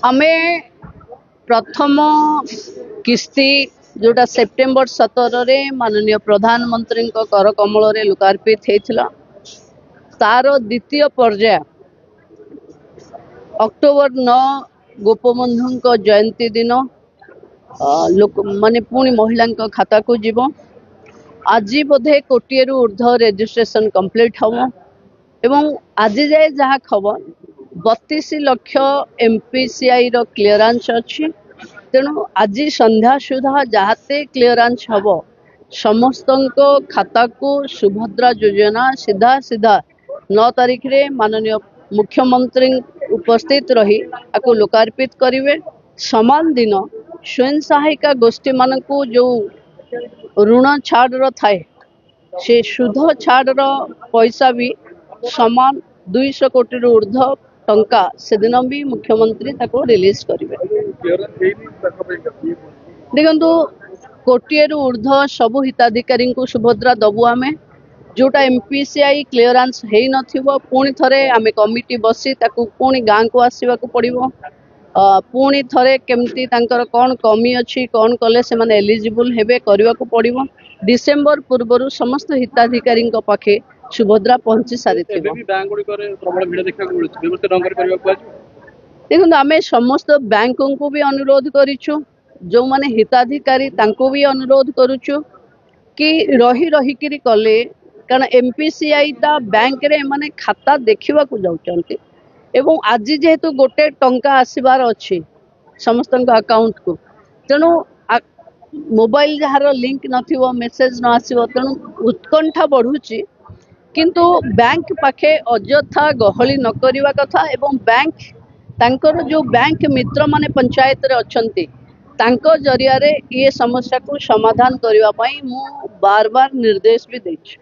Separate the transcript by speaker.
Speaker 1: आमे प्रथम किस्ती जोटा सेप्टेम्बर 17 रे माननीय प्रधानमंत्री कर कमल रे लोकार्पित होता तार द्वितीय पर्याय अक्टोबर 9 गोपबंधु जयंती दिन लोक माने पुणी महिला खाता को जीव आज बोधे कोटिए ऊर्ध्व रेजिस्ट्रेशन कंप्लीट हम एवं आज जाए जहाँ खबर 32 लाख एमपीसीआई रो क्लीयरेंस अच्छी तेणु आज संध्या सुधा जहाते क्लीयरेंस हम समस्त खाता को सुभद्रा योजना सीधा सीधा 9 तारीख रे माननीय मुख्यमंत्री उपस्थित रही आपको लोकार्पित करेंगे। समान दिन स्वयं सहायिका गोष्ठी मान को जो ऋण छाड़ थाए से सुध छाड़ पैसा भी समान 200 कोटी ऊर्ध्व टंका से दिन भी मुख्यमंत्री रिलीज करेंगे। देखो कोटिए ऊर्ध्व सबु हिताधिकारी को सुभद्रा दबु आम जोटा एमपीसीआई क्लीयरेंस हो न पुणी थे आम कमिटी बसी पुणी गाँव को आसवाक पड़ो पुणी थे केमती कौन कमी अच्छी कौन कले से माने एलिजिबल हेबे करने को पड़ो डिसेम्बर पूर्व समस्त हिताधिकारी पाखे सुभद्रा पहुंची सारी देखो आम समस्त बैंक को भी अनुरोध करूँ जो माने हिताधिकारी तांको भी अनुरोध करुचु कि रही रही कले कारण एमपीसीआई ता बैंक रे माने खाता देखा जाउचंती एवं आज जेहेतु गोटे टंका आसबार अच्छी समस्त अकाउंट को तेणु मोबाइल जार लिंक नथिबो मेसेज न आसीबो तेणु उत्कंठा बढ़ुची किंतु बैंक पाखे अजथा गहली न करिवा कथा एवं बैंक तांकर जो बैंक मित्र माने पंचायत रे अछंती तांको जरिया रे ये समस्या को समाधान करने मु बार बार निर्देश भी देछि।